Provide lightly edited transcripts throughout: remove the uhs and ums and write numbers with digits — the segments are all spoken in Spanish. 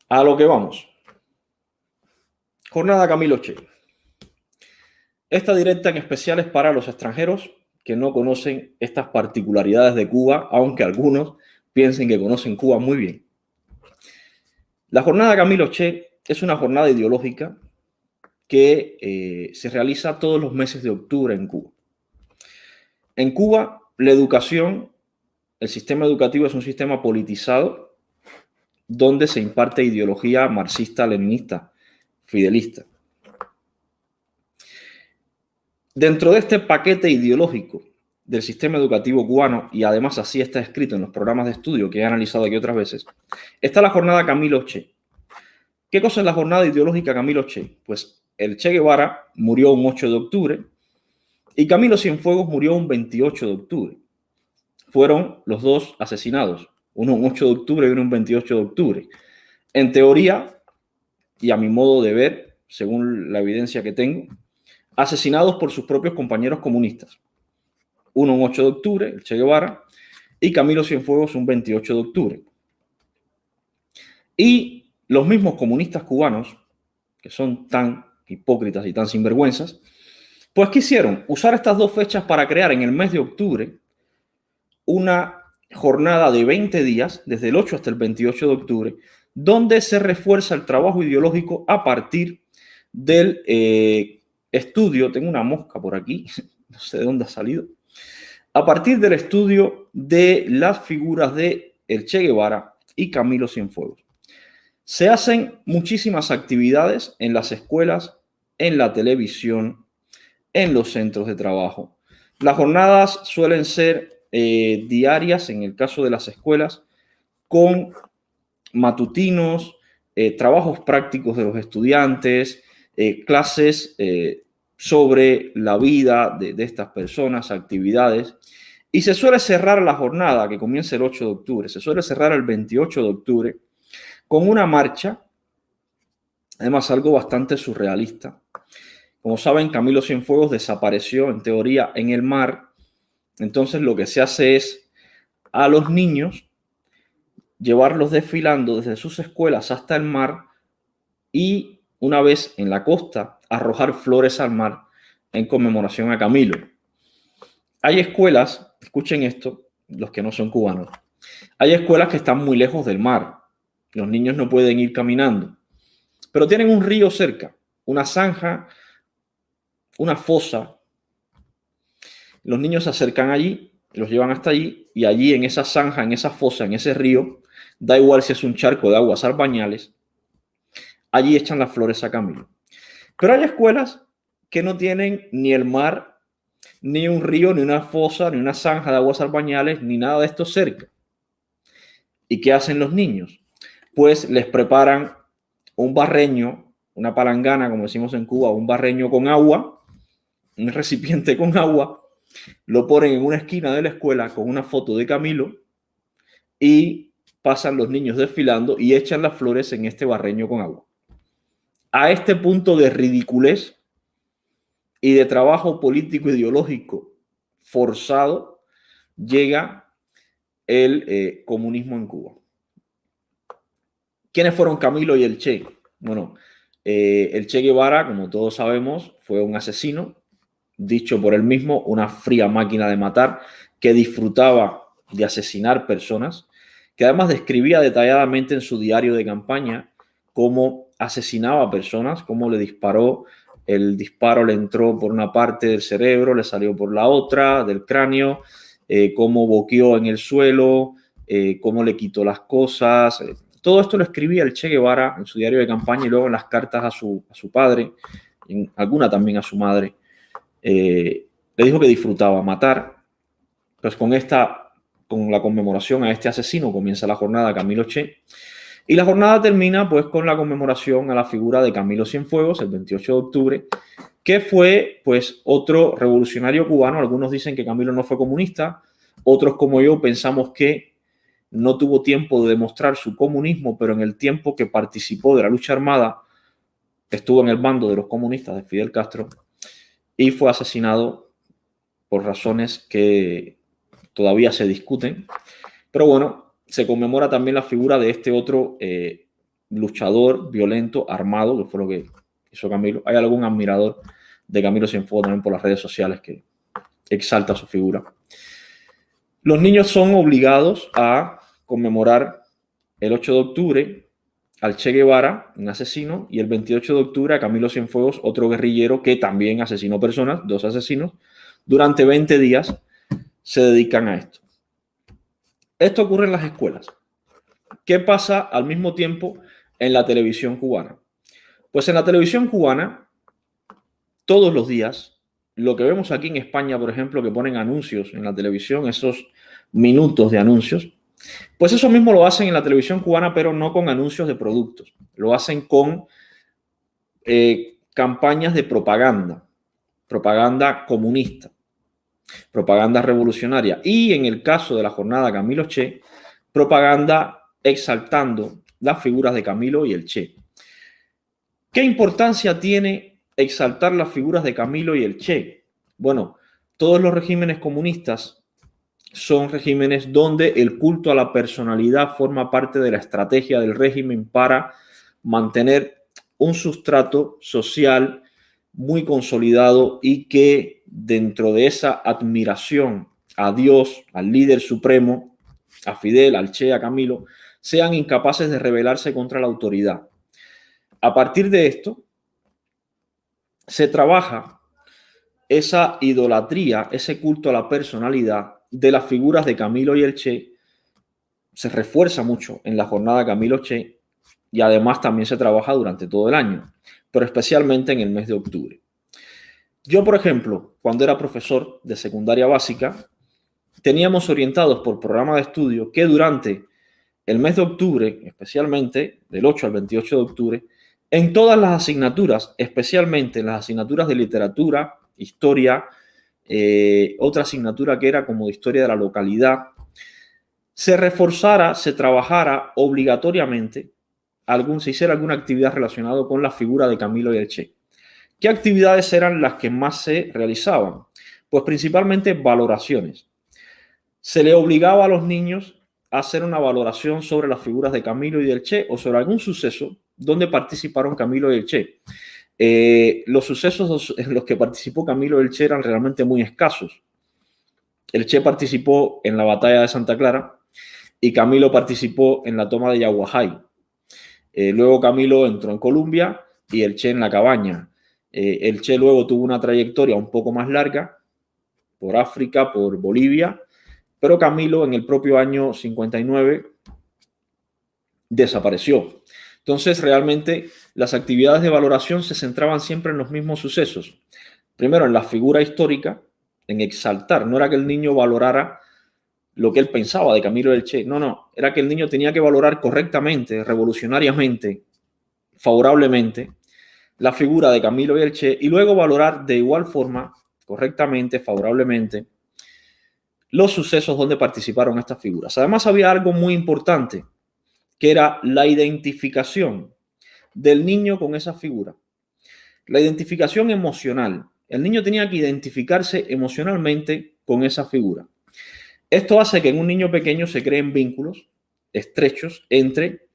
A lo que vamos. Jornada Camilo Che. Esta directa en especial es para los extranjeros que no conocen estas particularidades de Cuba, aunque algunos piensen que conocen Cuba muy bien. La jornada Camilo Che es una jornada ideológica que se realiza todos los meses de octubre en Cuba. En Cuba, la educación, el sistema educativo es un sistema politizado donde se imparte ideología marxista-leninista, fidelista. Dentro de este paquete ideológico del sistema educativo cubano, y además así está escrito en los programas de estudio que he analizado aquí otras veces, está la jornada Camilo Che. ¿Qué cosa es la jornada ideológica Camilo Che? Pues el Che Guevara murió un 8 de octubre y Camilo Cienfuegos murió un 28 de octubre. Fueron los dos asesinados, uno un 8 de octubre y uno un 28 de octubre. En teoría, y a mi modo de ver, según la evidencia que tengo, asesinados por sus propios compañeros comunistas. Uno un 8 de octubre, el Che Guevara, y Camilo Cienfuegos un 28 de octubre. Y los mismos comunistas cubanos, que son tan hipócritas y tan sinvergüenzas, pues quisieron usar estas dos fechas para crear en el mes de octubre una jornada de 20 días, desde el 8 hasta el 28 de octubre, donde se refuerza el trabajo ideológico a partir del estudio. Tengo una mosca por aquí, no sé de dónde ha salido. A partir del estudio de las figuras de el Che Guevara y Camilo Cienfuegos. Se hacen muchísimas actividades en las escuelas, en la televisión, en los centros de trabajo. Las jornadas suelen ser diarias, en el caso de las escuelas, con matutinos, trabajos prácticos de los estudiantes, clases sobre la vida de estas personas, actividades. Y se suele cerrar la jornada, que comienza el 8 de octubre, se suele cerrar el 28 de octubre con una marcha, además algo bastante surrealista. Como saben, Camilo Cienfuegos desapareció en teoría en el mar. Entonces lo que se hace es a los niños llevarlos desfilando desde sus escuelas hasta el mar y una vez en la costa arrojar flores al mar en conmemoración a Camilo. Hay escuelas, escuchen esto, los que no son cubanos, hay escuelas que están muy lejos del mar. Los niños no pueden ir caminando, pero tienen un río cerca, una zanja, una fosa. Los niños se acercan allí, los llevan hasta allí y allí en esa zanja, en esa fosa, en ese río, da igual si es un charco de aguas albañales, allí echan las flores a Camilo. Pero hay escuelas que no tienen ni el mar, ni un río, ni una fosa, ni una zanja de aguas albañales, ni nada de esto cerca. ¿Y qué hacen los niños? Pues les preparan un barreño, una palangana, como decimos en Cuba, un barreño con agua, un recipiente con agua, lo ponen en una esquina de la escuela con una foto de Camilo y pasan los niños desfilando y echan las flores en este barreño con agua. A este punto de ridiculez y de trabajo político ideológico forzado llega el comunismo en Cuba. ¿Quiénes fueron Camilo y el Che? Bueno, el Che Guevara, como todos sabemos, fue un asesino, dicho por él mismo, una fría máquina de matar que disfrutaba de asesinar personas, que además describía detalladamente en su diario de campaña cómo asesinaba a personas, cómo le disparó, el disparo le entró por una parte del cerebro, le salió por la otra, del cráneo, cómo boqueó en el suelo, cómo le quitó las cosas. Todo esto lo escribía el Che Guevara en su diario de campaña y luego en las cartas a su padre, en alguna también a su madre. Le dijo que disfrutaba matar. Pues con la conmemoración a este asesino comienza la jornada Camilo Che. Y la jornada termina pues con la conmemoración a la figura de Camilo Cienfuegos el 28 de octubre, que fue pues otro revolucionario cubano. Algunos dicen que Camilo no fue comunista, otros como yo pensamos que no tuvo tiempo de demostrar su comunismo, pero en el tiempo que participó de la lucha armada estuvo en el bando de los comunistas de Fidel Castro y fue asesinado por razones que todavía se discuten. Pero bueno, se conmemora también la figura de este otro luchador violento, armado, que fue lo que hizo Camilo. Hay algún admirador de Camilo Cienfuegos también por las redes sociales que exalta su figura. Los niños son obligados a conmemorar el 8 de octubre al Che Guevara, un asesino, y el 28 de octubre a Camilo Cienfuegos, otro guerrillero que también asesinó personas, 2 asesinos. Durante 20 días se dedican a esto. Esto ocurre en las escuelas. ¿Qué pasa al mismo tiempo en la televisión cubana? Pues en la televisión cubana, todos los días, lo que vemos aquí en España, por ejemplo, que ponen anuncios en la televisión, esos minutos de anuncios, pues eso mismo lo hacen en la televisión cubana, pero no con anuncios de productos. Lo hacen con campañas de propaganda, propaganda comunista, propaganda revolucionaria. Y en el caso de la jornada Camilo Che, propaganda exaltando las figuras de Camilo y el Che. ¿Qué importancia tiene exaltar las figuras de Camilo y el Che? Bueno, todos los regímenes comunistas son regímenes donde el culto a la personalidad forma parte de la estrategia del régimen para mantener un sustrato social muy consolidado y que dentro de esa admiración a Dios, al líder supremo, a Fidel, al Che, a Camilo, sean incapaces de rebelarse contra la autoridad. A partir de esto, se trabaja esa idolatría, ese culto a la personalidad de las figuras de Camilo y el Che, se refuerza mucho en la jornada Camilo Che y además también se trabaja durante todo el año, pero especialmente en el mes de octubre. Yo, por ejemplo, cuando era profesor de secundaria básica, teníamos orientados por programa de estudio que durante el mes de octubre, especialmente del 8 al 28 de octubre, en todas las asignaturas, especialmente en las asignaturas de literatura, historia, otra asignatura que era como de historia de la localidad, se reforzara, se trabajara obligatoriamente, se hiciera alguna actividad relacionada con la figura de Camilo y el Che. ¿Qué actividades eran las que más se realizaban? Pues principalmente valoraciones. Se le obligaba a los niños a hacer una valoración sobre las figuras de Camilo y del Che o sobre algún suceso donde participaron Camilo y el Che. Los sucesos en los que participó Camilo y el Che eran realmente muy escasos. El Che participó en la batalla de Santa Clara y Camilo participó en la toma de Yaguajay. Luego Camilo entró en Colombia y el Che en la Cabaña. El Che luego tuvo una trayectoria un poco más larga por África, por Bolivia, pero Camilo en el propio año 59 desapareció. Entonces, realmente las actividades de valoración se centraban siempre en los mismos sucesos. Primero, en la figura histórica, en exaltar. No era que el niño valorara lo que él pensaba de Camilo y el Che. No. Era que el niño tenía que valorar correctamente, revolucionariamente, favorablemente, la figura de Camilo y el Che y luego valorar de igual forma, correctamente, favorablemente, los sucesos donde participaron estas figuras. Además, había algo muy importante, que era la identificación del niño con esa figura. La identificación emocional. El niño tenía que identificarse emocionalmente con esa figura. Esto hace que en un niño pequeño se creen vínculos estrechos entre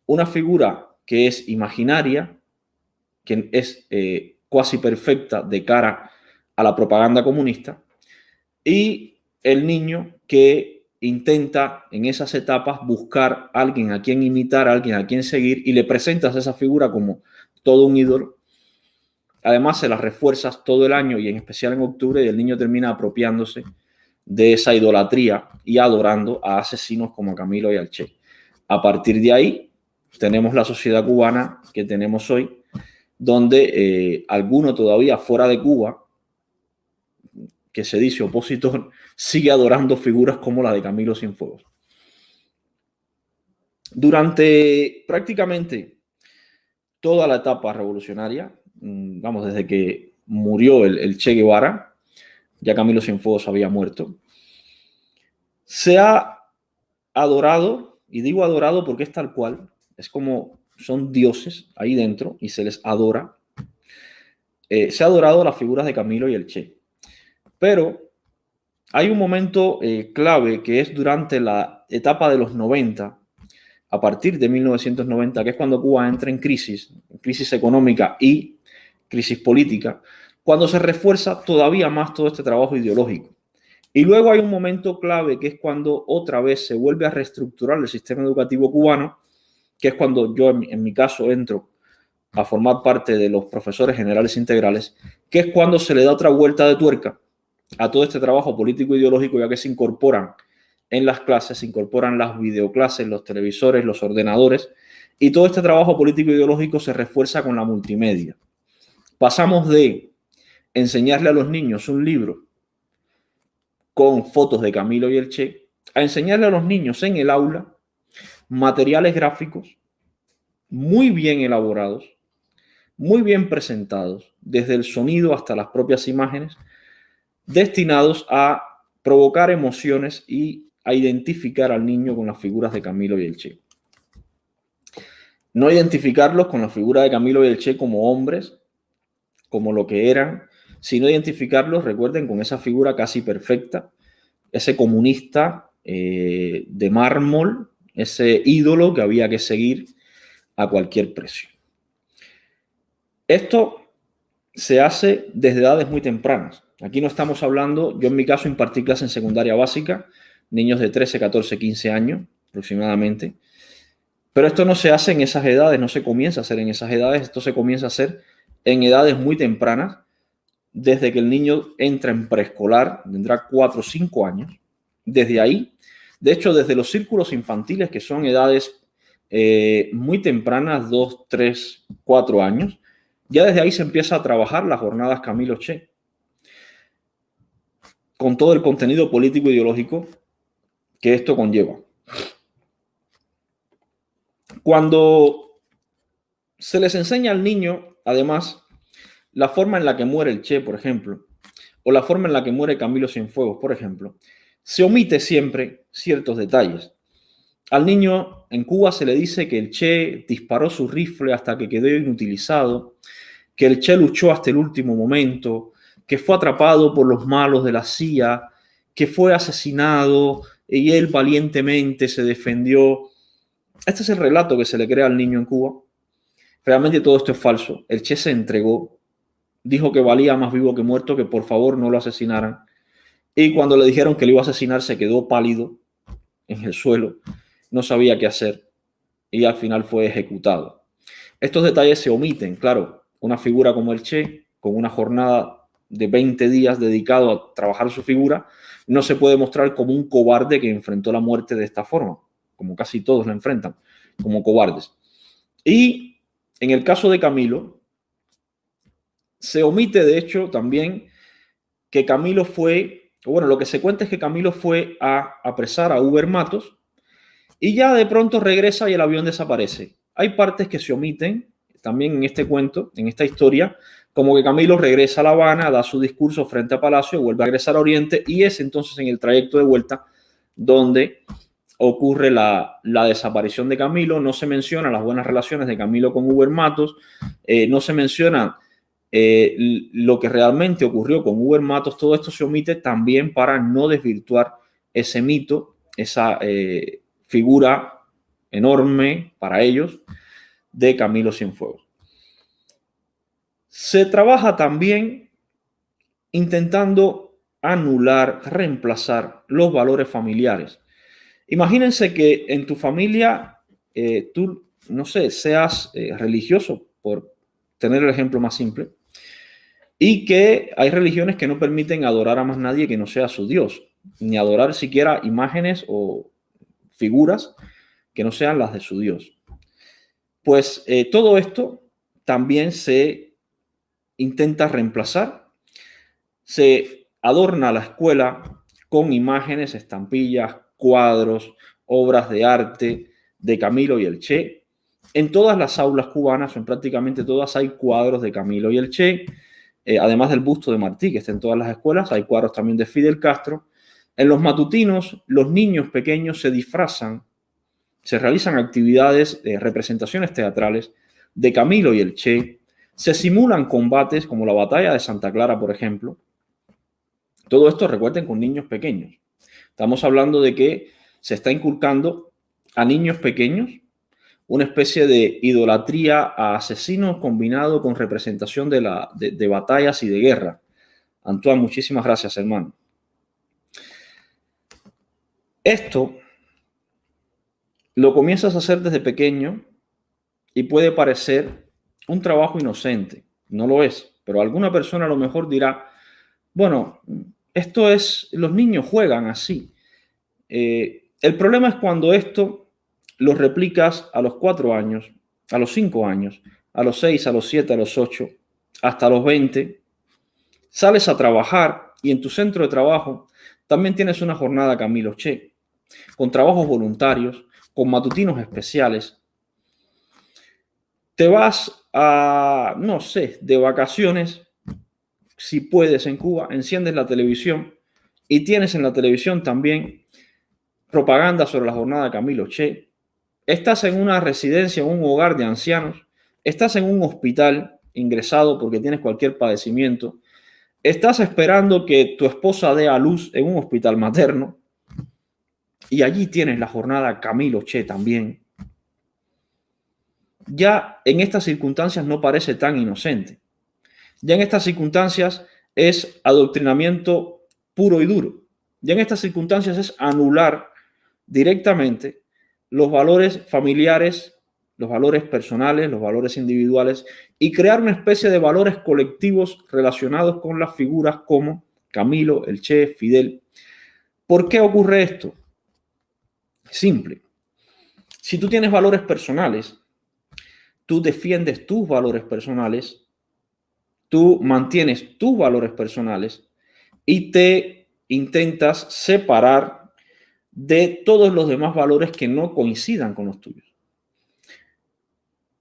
una figura que es imaginaria, que es cuasi perfecta de cara a la propaganda comunista, y el niño que intenta en esas etapas buscar a alguien a quien imitar, a alguien a quien seguir, y le presentas a esa figura como todo un ídolo. Además, se la refuerzas todo el año y en especial en octubre, y el niño termina apropiándose de esa idolatría y adorando a asesinos como Camilo y al Che. A partir de ahí, tenemos la sociedad cubana que tenemos hoy, donde alguno todavía fuera de Cuba, que se dice opositor, sigue adorando figuras como la de Camilo Cienfuegos. Durante prácticamente toda la etapa revolucionaria, vamos, desde que murió el Che Guevara, ya Camilo Cienfuegos había muerto, se ha adorado, y digo adorado porque es tal cual, es como son dioses ahí dentro y se les adora, se ha adorado las figuras de Camilo y el Che. Pero hay un momento clave que es durante la etapa de los 90, a partir de 1990, que es cuando Cuba entra en crisis económica y crisis política, cuando se refuerza todavía más todo este trabajo ideológico. Y luego hay un momento clave que es cuando otra vez se vuelve a reestructurar el sistema educativo cubano, que es cuando yo en mi caso entro a formar parte de los profesores generales integrales, que es cuando se le da otra vuelta de tuerca a todo este trabajo político ideológico, ya que se incorporan en las clases, se incorporan las videoclases, los televisores, los ordenadores, y todo este trabajo político ideológico se refuerza con la multimedia. Pasamos de enseñarle a los niños un libro con fotos de Camilo y el Che, a enseñarle a los niños en el aula materiales gráficos muy bien elaborados, muy bien presentados, desde el sonido hasta las propias imágenes, destinados a provocar emociones y a identificar al niño con las figuras de Camilo y el Che. No identificarlos con la figura de Camilo y el Che como hombres, como lo que eran, sino identificarlos, recuerden, con esa figura casi perfecta, ese comunista de mármol, ese ídolo que había que seguir a cualquier precio. Esto se hace desde edades muy tempranas. Aquí no estamos hablando, yo en mi caso impartí clases en secundaria básica, niños de 13, 14, 15 años aproximadamente, pero esto no se hace en esas edades, no se comienza a hacer en esas edades, esto se comienza a hacer en edades muy tempranas, desde que el niño entra en preescolar, tendrá 4 o 5 años, desde ahí, de hecho desde los círculos infantiles, que son edades muy tempranas, 2, 3, 4 años, ya desde ahí se empieza a trabajar las jornadas Camilo Che, con todo el contenido político e ideológico que esto conlleva. Cuando se les enseña al niño, además, la forma en la que muere el Che, por ejemplo, o la forma en la que muere Camilo Cienfuegos, por ejemplo, se omite siempre ciertos detalles. Al niño en Cuba se le dice que el Che disparó su rifle hasta que quedó inutilizado, que el Che luchó hasta el último momento, que fue atrapado por los malos de la CIA, que fue asesinado y él valientemente se defendió. Este es el relato que se le crea al niño en Cuba. Realmente todo esto es falso. El Che se entregó, dijo que valía más vivo que muerto, que por favor no lo asesinaran. Y cuando le dijeron que lo iba a asesinar, se quedó pálido en el suelo, no sabía qué hacer y al final fue ejecutado. Estos detalles se omiten, claro. Una figura como el Che, con una jornada de 20 días dedicado a trabajar su figura, no se puede mostrar como un cobarde que enfrentó la muerte de esta forma, como casi todos la enfrentan, como cobardes. Y en el caso de Camilo, se omite de hecho también que Camilo fue, bueno, lo que se cuenta es que Camilo fue a apresar a Uber Matos y ya de pronto regresa y el avión desaparece. Hay partes que se omiten también en este cuento, en esta historia, como que Camilo regresa a La Habana, da su discurso frente a Palacio, vuelve a regresar a Oriente y es entonces en el trayecto de vuelta donde ocurre la desaparición de Camilo. No se mencionan las buenas relaciones de Camilo con Uber Matos, no se menciona lo que realmente ocurrió con Uber Matos. Todo esto se omite también para no desvirtuar ese mito, esa figura enorme para ellos de Camilo Cienfuegos. Se trabaja también intentando anular, reemplazar los valores familiares. Imagínense que en tu familia tú, no sé, seas religioso, por tener el ejemplo más simple, y que hay religiones que no permiten adorar a más nadie que no sea su Dios, ni adorar siquiera imágenes o figuras que no sean las de su Dios. Pues todo esto también se intenta reemplazar. Se adorna la escuela con imágenes, estampillas, cuadros, obras de arte de Camilo y el Che. En todas las aulas cubanas, o en prácticamente todas, hay cuadros de Camilo y el Che. Además del busto de Martí, que está en todas las escuelas, hay cuadros también de Fidel Castro. En los matutinos, los niños pequeños se disfrazan, se realizan actividades, representaciones teatrales de Camilo y el Che, se simulan combates como la batalla de Santa Clara, por ejemplo. Todo esto, recuerden, con niños pequeños. Estamos hablando de que se está inculcando a niños pequeños una especie de idolatría a asesinos combinado con representación de batallas y de guerra. Antoine, muchísimas gracias, hermano. Esto lo comienzas a hacer desde pequeño y puede parecer un trabajo inocente. No lo es, pero alguna persona a lo mejor dirá, bueno, esto es, los niños juegan así. El problema es cuando esto lo replicas a los 4 años, a los 5 años, a los 6, a los 7, a los 8, hasta los 20. Sales a trabajar y en tu centro de trabajo también tienes una jornada Camilo Che, con trabajos voluntarios, con matutinos especiales. Te vas a, no sé, de vacaciones, si puedes, en Cuba, enciendes la televisión y tienes en la televisión también propaganda sobre la jornada Camilo Che. Estás en una residencia, en un hogar de ancianos, estás en un hospital ingresado porque tienes cualquier padecimiento, estás esperando que tu esposa dé a luz en un hospital materno y allí tienes la jornada Camilo Che también. Ya en estas circunstancias no parece tan inocente. Ya en estas circunstancias es adoctrinamiento puro y duro. Ya en estas circunstancias es anular directamente los valores familiares, los valores personales, los valores individuales y crear una especie de valores colectivos relacionados con las figuras como Camilo, el Che, Fidel. ¿Por qué ocurre esto? Simple. Si tú tienes valores personales, tú defiendes tus valores personales, tú mantienes tus valores personales y te intentas separar de todos los demás valores que no coincidan con los tuyos.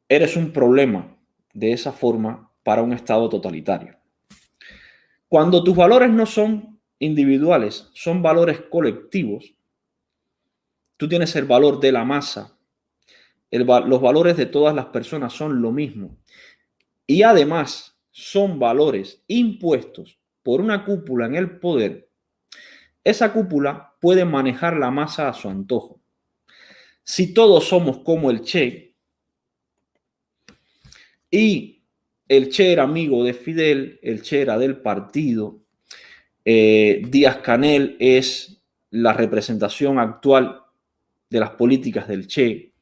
Eres un problema de esa forma para un Estado totalitario. Cuando tus valores no son individuales, son valores colectivos, tú tienes el valor de la masa, los valores de todas las personas son lo mismo. Y además son valores impuestos por una cúpula en el poder. Esa cúpula puede manejar la masa a su antojo. Si todos somos como el Che, y el Che era amigo de Fidel, el Che era del partido, Díaz-Canel es la representación actual de las políticas del Che.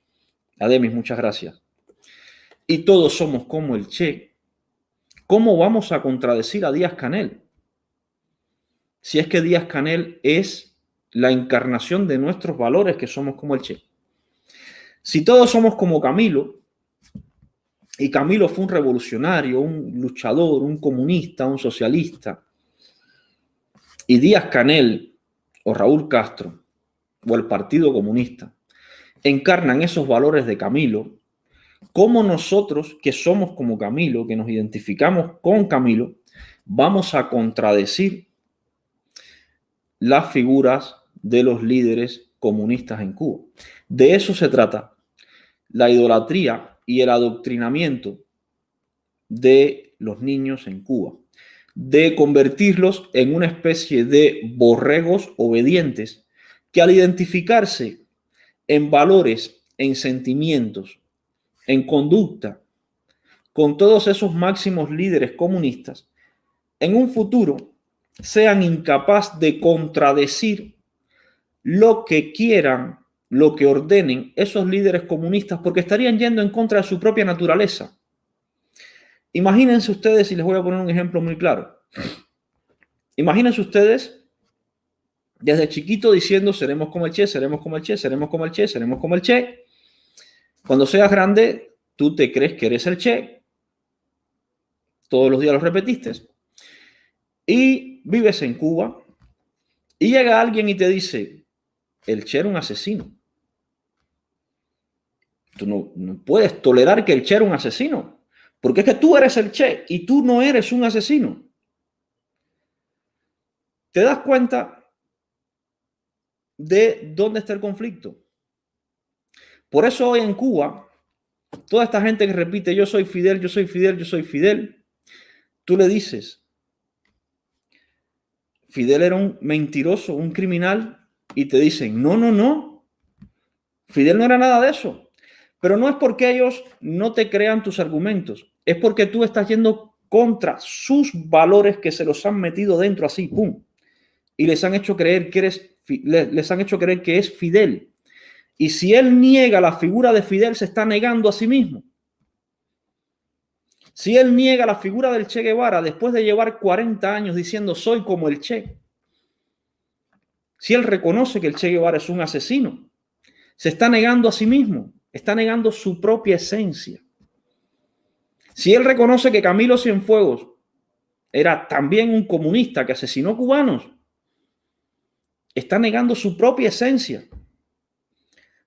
Ademis, muchas gracias. Y todos somos como el Che. ¿Cómo vamos a contradecir a Díaz-Canel? Si es que Díaz-Canel es la encarnación de nuestros valores que somos como el Che. Si todos somos como Camilo, y Camilo fue un revolucionario, un luchador, un comunista, un socialista, y Díaz-Canel o Raúl Castro o el Partido Comunista encarnan esos valores de Camilo, ¿cómo nosotros que somos como Camilo, que nos identificamos con Camilo, vamos a contradecir las figuras de los líderes comunistas en Cuba? De eso se trata la idolatría y el adoctrinamiento de los niños en Cuba, de convertirlos en una especie de borregos obedientes que al identificarse en valores, en sentimientos, en conducta, con todos esos máximos líderes comunistas, en un futuro sean incapaces de contradecir lo que quieran, lo que ordenen esos líderes comunistas, porque estarían yendo en contra de su propia naturaleza. Imagínense ustedes, y les voy a poner un ejemplo muy claro. Imagínense ustedes desde chiquito diciendo seremos como el Che, seremos como el Che, seremos como el Che, seremos como el Che. Cuando seas grande, tú te crees que eres el Che. Todos los días lo repetiste. Y vives en Cuba y llega alguien y te dice, el Che era un asesino. Tú no puedes tolerar que el Che era un asesino, porque es que tú eres el Che y tú no eres un asesino. ¿Te das cuenta de dónde está el conflicto? Por eso hoy en Cuba, toda esta gente que repite yo soy Fidel, yo soy Fidel, yo soy Fidel, tú le dices, Fidel era un mentiroso, un criminal, y te dicen, no, Fidel no era nada de eso. Pero no es porque ellos no te crean tus argumentos, es porque tú estás yendo contra sus valores que se los han metido dentro así, ¡pum! Y les han hecho creer que les han hecho creer que es Fidel. Y si él niega la figura de Fidel, se está negando a sí mismo. Si él niega la figura del Che Guevara después de llevar 40 años diciendo soy como el Che, si él reconoce que el Che Guevara es un asesino, se está negando a sí mismo, está negando su propia esencia. Si él reconoce que Camilo Cienfuegos era también un comunista que asesinó cubanos, está negando su propia esencia.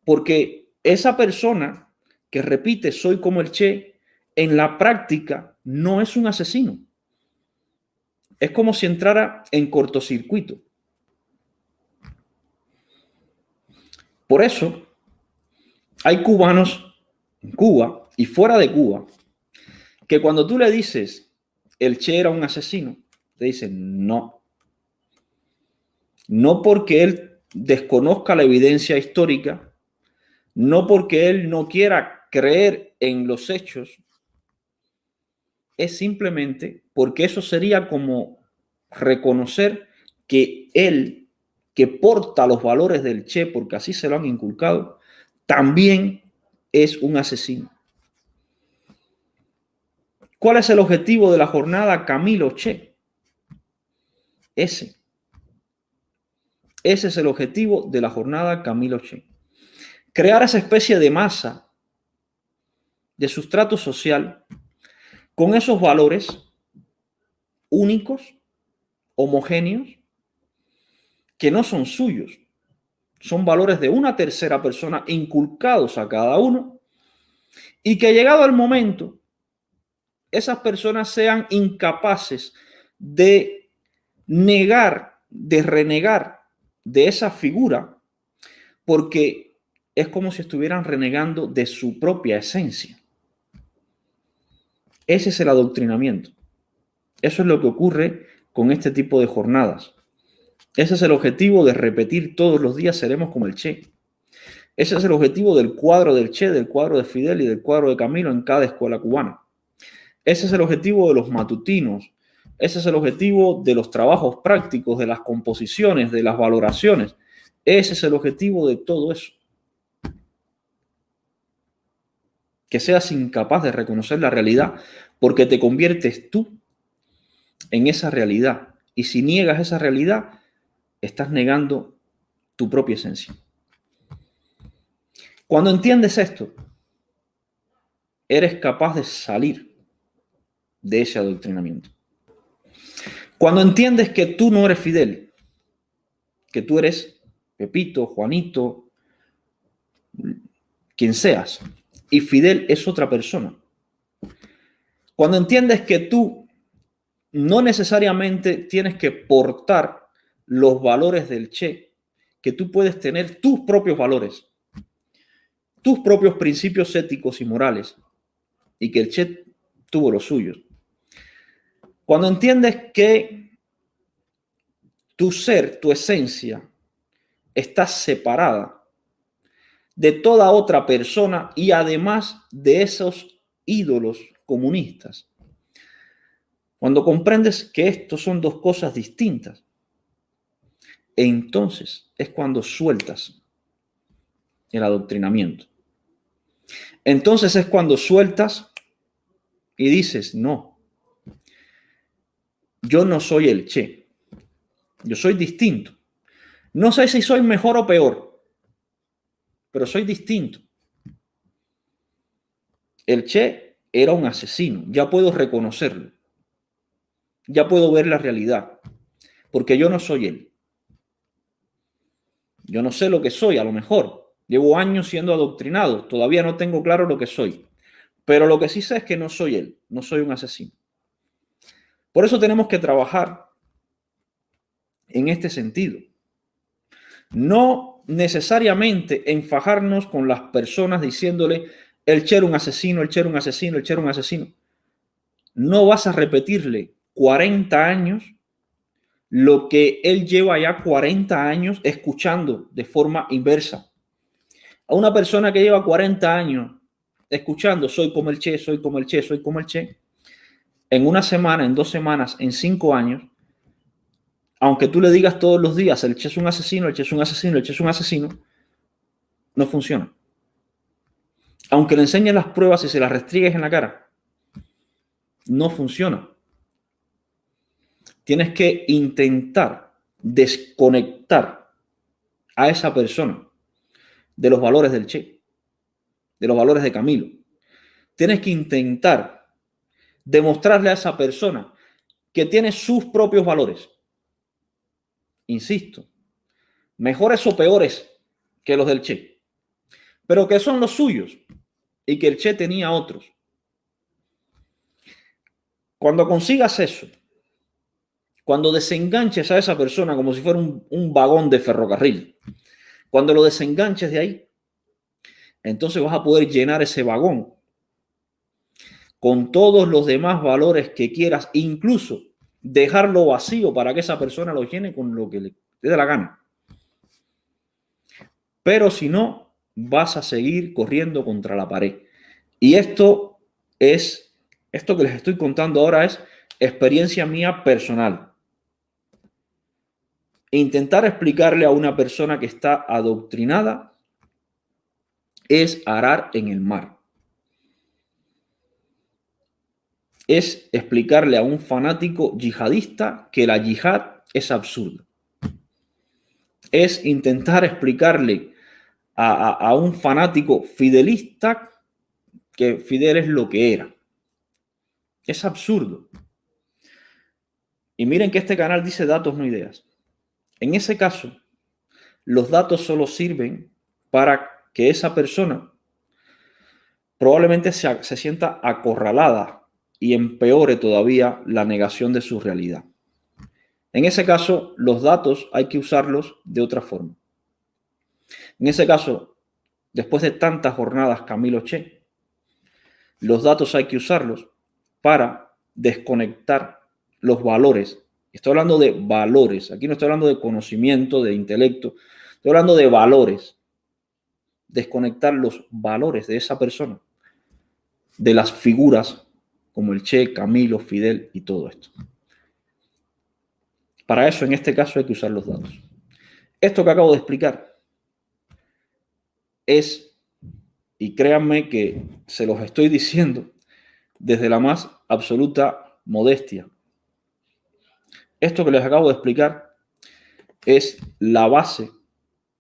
Porque esa persona que repite soy como el Che, en la práctica no es un asesino. Es como si entrara en cortocircuito. Por eso hay cubanos en Cuba y fuera de Cuba que cuando tú le dices el Che era un asesino, te dicen no. No porque él desconozca la evidencia histórica, no porque él no quiera creer en los hechos, es simplemente porque eso sería como reconocer que él, que porta los valores del Che, porque así se lo han inculcado, también es un asesino. ¿Cuál es el objetivo de la jornada Camilo Che? Ese es el objetivo de la jornada Camilo Che. Crear esa especie de masa de sustrato social con esos valores únicos, homogéneos, que no son suyos, son valores de una tercera persona inculcados a cada uno y que llegado el momento, esas personas sean incapaces de negar, de renegar de esa figura, porque es como si estuvieran renegando de su propia esencia. Ese es el adoctrinamiento. Eso es lo que ocurre con este tipo de jornadas. Ese es el objetivo de repetir todos los días seremos como el Che. Ese es el objetivo del cuadro del Che, del cuadro de Fidel y del cuadro de Camilo en cada escuela cubana. Ese es el objetivo de los matutinos. Ese es el objetivo de los trabajos prácticos, de las composiciones, de las valoraciones. Ese es el objetivo de todo eso. Que seas incapaz de reconocer la realidad porque te conviertes tú en esa realidad. Y si niegas esa realidad, estás negando tu propia esencia. Cuando entiendes esto, eres capaz de salir de ese adoctrinamiento. Cuando entiendes que tú no eres Fidel, que tú eres Pepito, Juanito, quien seas, y Fidel es otra persona. Cuando entiendes que tú no necesariamente tienes que portar los valores del Che, que tú puedes tener tus propios valores, tus propios principios éticos y morales, y que el Che tuvo los suyos. Cuando entiendes que tu ser, tu esencia, está separada de toda otra persona y además de esos ídolos comunistas. Cuando comprendes que estos son dos cosas distintas, entonces es cuando sueltas el adoctrinamiento. Entonces es cuando sueltas y dices, no, yo no soy el Che, yo soy distinto. No sé si soy mejor o peor, pero soy distinto. El Che era un asesino, ya puedo reconocerlo. Ya puedo ver la realidad, porque yo no soy él. Yo no sé lo que soy, a lo mejor. Llevo años siendo adoctrinado, todavía no tengo claro lo que soy. Pero lo que sí sé es que no soy él, no soy un asesino. Por eso tenemos que trabajar en este sentido. No necesariamente enfajarnos con las personas diciéndole el Che era un asesino, el Che era un asesino, el Che era un asesino. No vas a repetirle 40 años lo que él lleva ya 40 años escuchando de forma inversa. A una persona que lleva 40 años escuchando soy como el Che, soy como el Che, soy como el Che, en una semana, en 2 semanas, en 5 años, aunque tú le digas todos los días el Che es un asesino, el Che es un asesino, el Che es un asesino, no funciona. Aunque le enseñes las pruebas y se las restriegues en la cara, no funciona. Tienes que intentar desconectar a esa persona de los valores del Che, de los valores de Camilo. Tienes que intentar demostrarle a esa persona que tiene sus propios valores. Insisto, mejores o peores que los del Che, pero que son los suyos y que el Che tenía otros. Cuando consigas eso, cuando desenganches a esa persona como si fuera un vagón de ferrocarril, cuando lo desenganches de ahí, entonces vas a poder llenar ese vagón con todos los demás valores que quieras, incluso dejarlo vacío para que esa persona lo llene con lo que le dé la gana. Pero si no, vas a seguir corriendo contra la pared. Y esto que les estoy contando ahora es experiencia mía personal. Intentar explicarle a una persona que está adoctrinada es arar en el mar. Es explicarle a un fanático yihadista que la yihad es absurda. Es intentar explicarle a un fanático fidelista que Fidel es lo que era. Es absurdo. Y miren que este canal dice datos, no ideas. En ese caso, los datos solo sirven para que esa persona probablemente se sienta acorralada y empeore todavía la negación de su realidad. En ese caso, los datos hay que usarlos de otra forma. En ese caso, después de tantas jornadas Camilo Che, los datos hay que usarlos para desconectar los valores. Estoy hablando de valores. Aquí no estoy hablando de conocimiento, de intelecto. Estoy hablando de valores. Desconectar los valores de esa persona de las figuras como el Che, Camilo, Fidel y todo esto. Para eso, en este caso, hay que usar los datos. Esto que acabo de explicar es, y créanme que se los estoy diciendo desde la más absoluta modestia, esto que les acabo de explicar es la base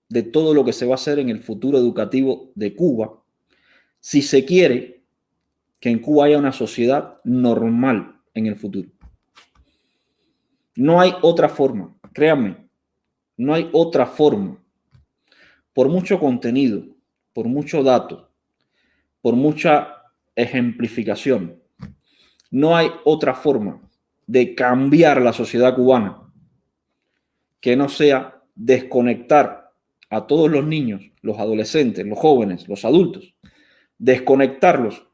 de todo lo que se va a hacer en el futuro educativo de Cuba, si se quiere que en Cuba haya una sociedad normal en el futuro. No hay otra forma, créanme, no hay otra forma. Por mucho contenido, por mucho dato, por mucha ejemplificación, no hay otra forma de cambiar la sociedad cubana que no sea desconectar a todos los niños, los adolescentes, los jóvenes, los adultos, desconectarlos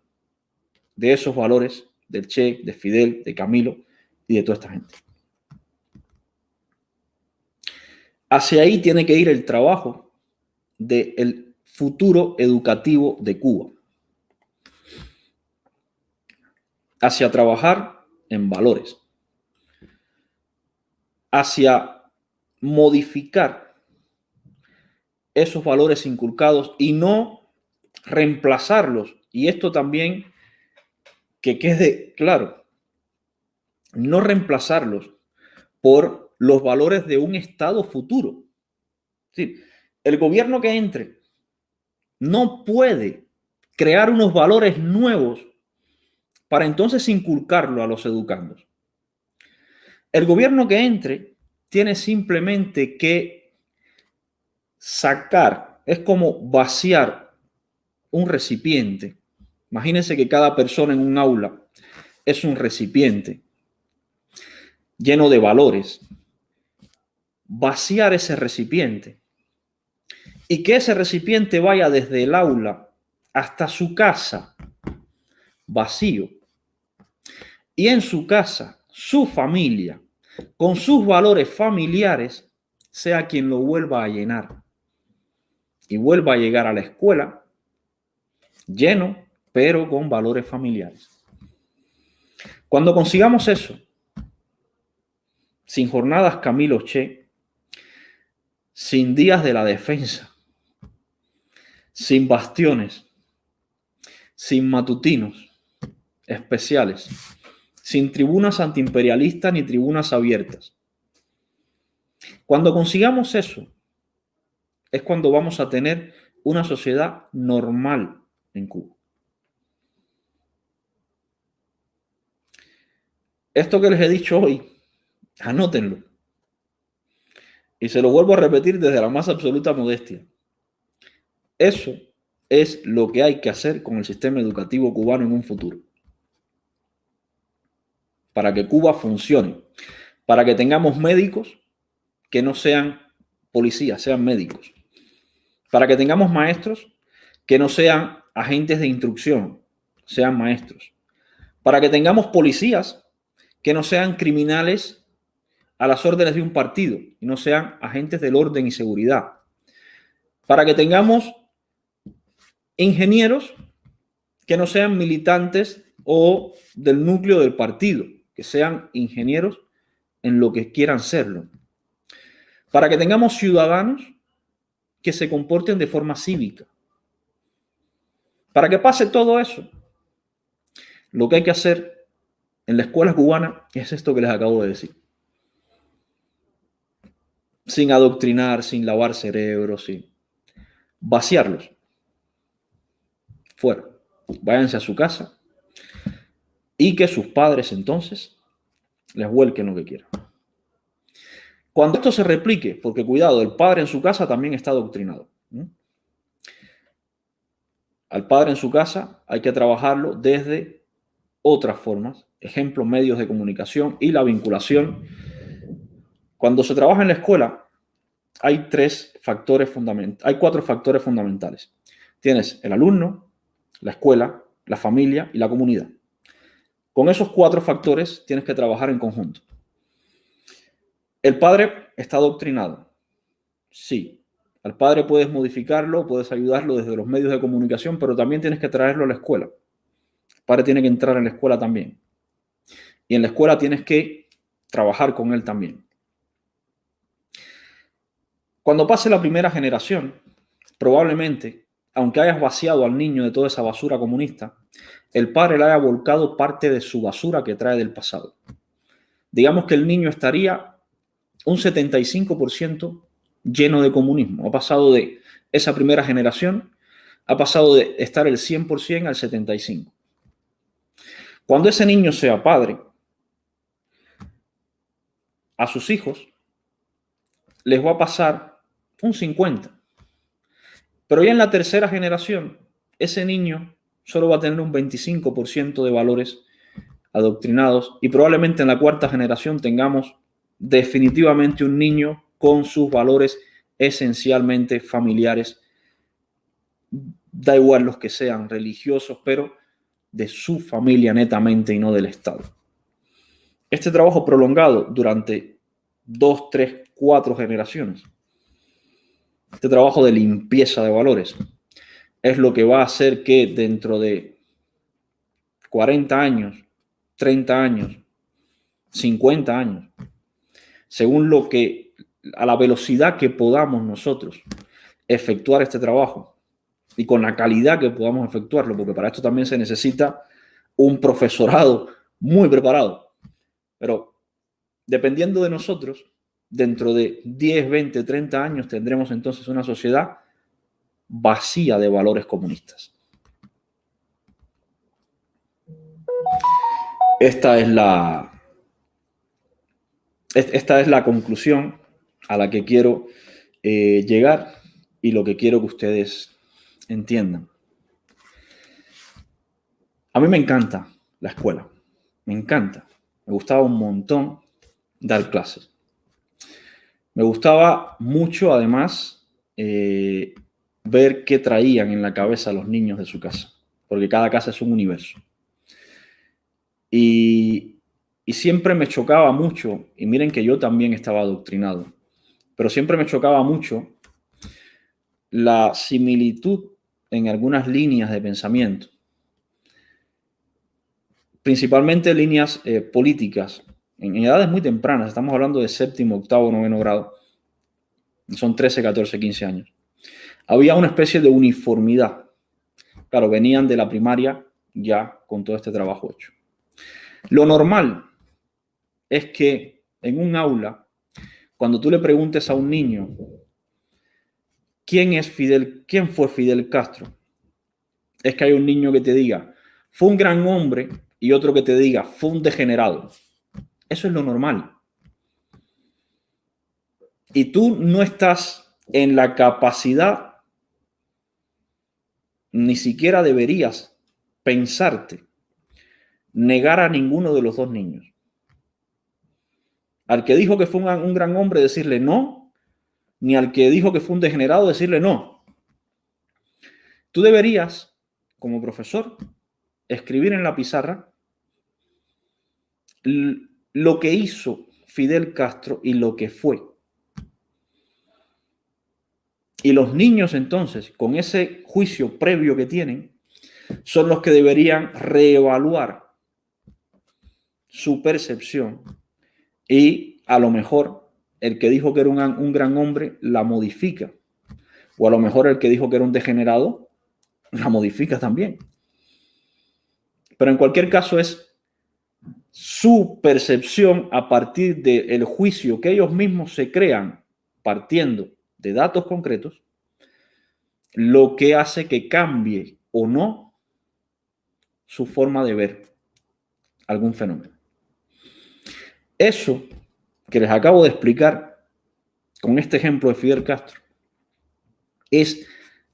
de esos valores del Che, de Fidel, de Camilo y de toda esta gente. Hacia ahí tiene que ir el trabajo del futuro educativo de Cuba. Hacia trabajar en valores. Hacia modificar esos valores inculcados y no reemplazarlos. Y esto también que quede claro, no reemplazarlos por los valores de un Estado futuro. Sí, el gobierno que entre no puede crear unos valores nuevos para entonces inculcarlo a los educandos. El gobierno que entre tiene simplemente que sacar, es como vaciar un recipiente. Imagínense que cada persona en un aula es un recipiente lleno de valores. Vaciar ese recipiente y que ese recipiente vaya desde el aula hasta su casa vacío. Y en su casa, su familia, con sus valores familiares, sea quien lo vuelva a llenar. Y vuelva a llegar a la escuela lleno, pero con valores familiares. Cuando consigamos eso, sin jornadas Camilo Che, sin días de la defensa, sin bastiones, sin matutinos especiales, sin tribunas antiimperialistas ni tribunas abiertas. Cuando consigamos eso, es cuando vamos a tener una sociedad normal en Cuba. Esto que les he dicho hoy, anótenlo. Y se lo vuelvo a repetir desde la más absoluta modestia. Eso es lo que hay que hacer con el sistema educativo cubano en un futuro. Para que Cuba funcione. Para que tengamos médicos que no sean policías, sean médicos. Para que tengamos maestros que no sean agentes de instrucción, sean maestros. Para que tengamos policías que no sean criminales a las órdenes de un partido y no sean agentes del orden y seguridad. Para que tengamos ingenieros que no sean militantes o del núcleo del partido, que sean ingenieros en lo que quieran serlo. Para que tengamos ciudadanos que se comporten de forma cívica. Para que pase todo eso, lo que hay que hacer en la escuela cubana es esto que les acabo de decir. Sin adoctrinar, sin lavar cerebros, sin vaciarlos. Fuera. Váyanse a su casa y que sus padres entonces les vuelquen lo que quieran. Cuando esto se replique, porque cuidado, el padre en su casa también está adoctrinado. Al padre en su casa hay que trabajarlo desde otras formas, ejemplo, medios de comunicación y la vinculación. Cuando se trabaja en la escuela, hay cuatro factores fundamentales. Tienes el alumno, la escuela, la familia y la comunidad. Con esos cuatro factores tienes que trabajar en conjunto. ¿El padre está adoctrinado? Sí. Al padre puedes modificarlo, puedes ayudarlo desde los medios de comunicación, pero también tienes que traerlo a la escuela. El padre tiene que entrar en la escuela también. Y en la escuela tienes que trabajar con él también. Cuando pase la primera generación, probablemente, aunque hayas vaciado al niño de toda esa basura comunista, el padre le haya volcado parte de su basura que trae del pasado. Digamos que el niño estaría un 75% lleno de comunismo. Ha pasado de esa primera generación, ha pasado de estar el 100% al 75%. Cuando ese niño sea padre, a sus hijos les va a pasar un 50%. Pero ya en la tercera generación, ese niño solo va a tener un 25% de valores adoctrinados y probablemente en la cuarta generación tengamos definitivamente un niño con sus valores esencialmente familiares, da igual los que sean religiosos, pero de su familia netamente y no del Estado. Este trabajo prolongado durante 2, 3, 4 generaciones, este trabajo de limpieza de valores, es lo que va a hacer que dentro de 40 años, 30 años, 50 años, según a la velocidad que podamos nosotros efectuar este trabajo y con la calidad que podamos efectuarlo, porque para esto también se necesita un profesorado muy preparado. Pero dependiendo de nosotros, dentro de 10, 20, 30 años tendremos entonces una sociedad vacía de valores comunistas. Esta es la conclusión a la que quiero llegar y lo que quiero que ustedes entiendan. A mí me encanta la escuela, me encanta. Me gustaba un montón dar clases. Me gustaba mucho, además, ver qué traían en la cabeza los niños de su casa, porque cada casa es un universo. Y siempre me chocaba mucho, y miren que yo también estaba adoctrinado, pero siempre me chocaba mucho la similitud en algunas líneas de pensamiento principalmente líneas políticas, en edades muy tempranas, estamos hablando de séptimo, octavo, noveno grado, son 13, 14, 15 años. Había una especie de uniformidad. Claro, venían de la primaria ya con todo este trabajo hecho. Lo normal es que en un aula, cuando tú le preguntes a un niño quién fue Fidel Castro, es que hay un niño que te diga, fue un gran hombre, y otro que te diga, fue un degenerado. Eso es lo normal. Y tú no estás en la capacidad, ni siquiera deberías pensarte, negar a ninguno de los dos niños. Al que dijo que fue un gran hombre, decirle no, ni al que dijo que fue un degenerado, decirle no. Tú deberías, como profesor, escribir en la pizarra lo que hizo Fidel Castro y lo que fue. Y los niños entonces, con ese juicio previo que tienen, son los que deberían reevaluar su percepción y a lo mejor el que dijo que era un gran hombre la modifica. O a lo mejor el que dijo que era un degenerado la modifica también. Pero en cualquier caso es su percepción a partir del juicio que ellos mismos se crean partiendo de datos concretos, lo que hace que cambie o no su forma de ver algún fenómeno. Eso que les acabo de explicar con este ejemplo de Fidel Castro es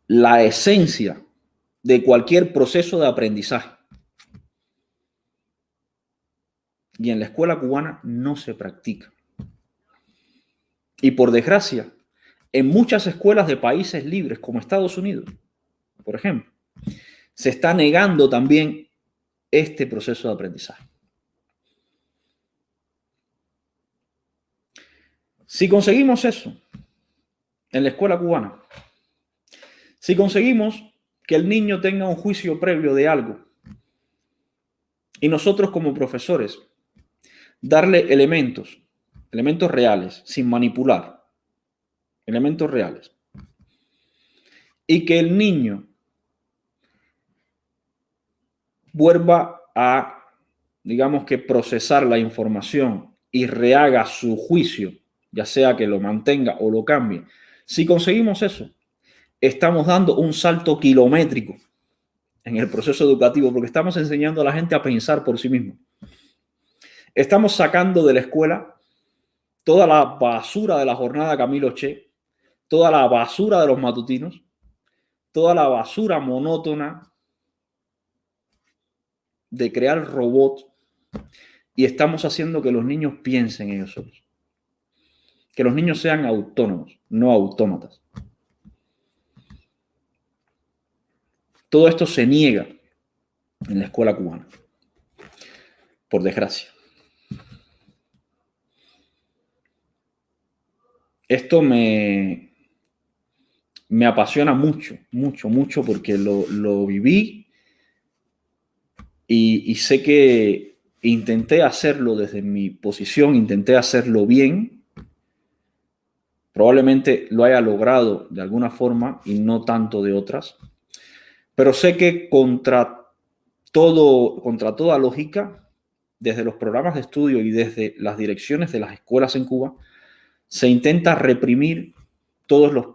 la esencia de cualquier proceso de aprendizaje. Y en la escuela cubana no se practica. Y por desgracia, en muchas escuelas de países libres como Estados Unidos, por ejemplo, se está negando también este proceso de aprendizaje. Si conseguimos eso en la escuela cubana, si conseguimos que el niño tenga un juicio previo de algo y nosotros como profesores darle elementos reales, sin manipular, elementos reales, y que el niño vuelva a, digamos que procesar la información y rehaga su juicio, ya sea que lo mantenga o lo cambie. Si conseguimos eso, estamos dando un salto kilométrico en el proceso educativo porque estamos enseñando a la gente a pensar por sí mismo. Estamos sacando de la escuela toda la basura de la jornada Camilo Che, toda la basura de los matutinos, toda la basura monótona de crear robots, y estamos haciendo que los niños piensen ellos solos. Que los niños sean autónomos, no autómatas. Todo esto se niega en la escuela cubana, por desgracia. Esto me apasiona mucho, mucho, mucho, porque lo viví y sé que intenté hacerlo desde mi posición, intenté hacerlo bien. Probablemente lo haya logrado de alguna forma y no tanto de otras. Pero sé que contra toda lógica, desde los programas de estudio y desde las direcciones de las escuelas en Cuba, se intenta reprimir todos los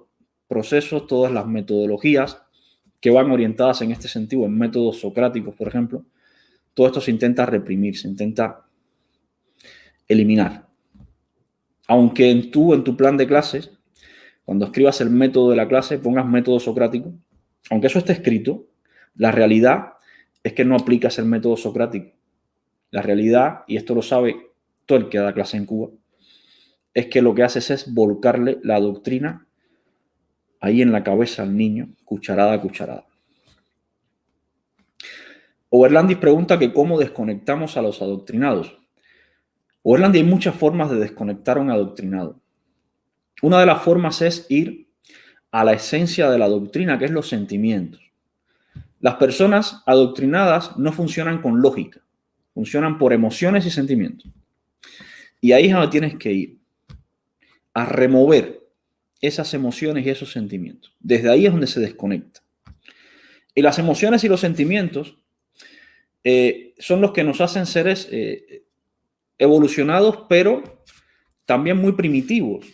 procesos, todas las metodologías que van orientadas en este sentido, en métodos socráticos, por ejemplo. Todo esto se intenta reprimir, se intenta eliminar. Aunque en tu plan de clases, cuando escribas el método de la clase, pongas método socrático, aunque eso esté escrito, la realidad es que no aplicas el método socrático. La realidad, y esto lo sabe todo el que da clase en Cuba, es que lo que haces es volcarle la doctrina ahí en la cabeza al niño, cucharada a cucharada. Overlandis pregunta que cómo desconectamos a los adoctrinados. Overlandis, hay muchas formas de desconectar a un adoctrinado. Una de las formas es ir a la esencia de la doctrina, que es los sentimientos. Las personas adoctrinadas no funcionan con lógica, funcionan por emociones y sentimientos. Y ahí es donde tienes que ir, a remover esas emociones y esos sentimientos. Desde ahí es donde se desconecta. Y las emociones y los sentimientos son los que nos hacen seres evolucionados, pero también muy primitivos.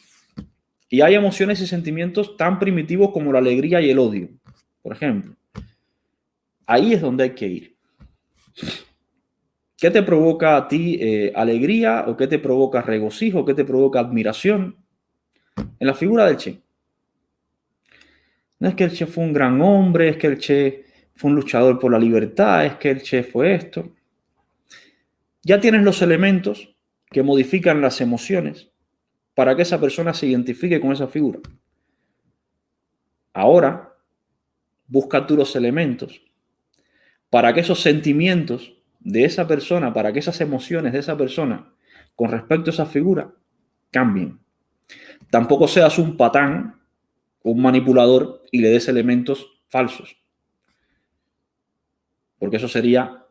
Y hay emociones y sentimientos tan primitivos como la alegría y el odio, por ejemplo. Ahí es donde hay que ir. ¿Qué te provoca a ti alegría o qué te provoca regocijo, qué te provoca admiración? En la figura del Che. No es que el Che fue un gran hombre, es que el Che fue un luchador por la libertad, es que el Che fue esto. Ya tienes los elementos que modifican las emociones para que esa persona se identifique con esa figura. Ahora, busca tú los elementos para que esos sentimientos de esa persona, para que esas emociones de esa persona con respecto a esa figura cambien. Tampoco seas un patán, un manipulador y le des elementos falsos, porque eso sería